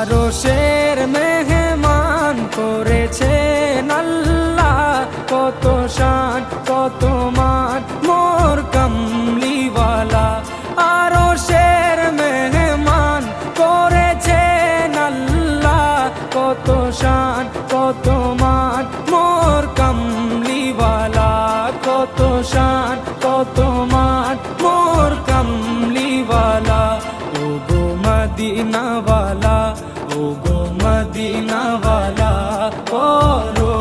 আরশের মেহমান করেছেন আল্লাহ, কত শান কত মান মোর কামলিওয়ালা। আরশের মেহমান করেছেন আল্লাহ, কত শান কত মান মোর কামলিওয়ালা, কত শান কত মান মোর কামলিওয়ালা। ও গো মদিনাওয়ালা, ও গো মদিনাওয়ালা, করো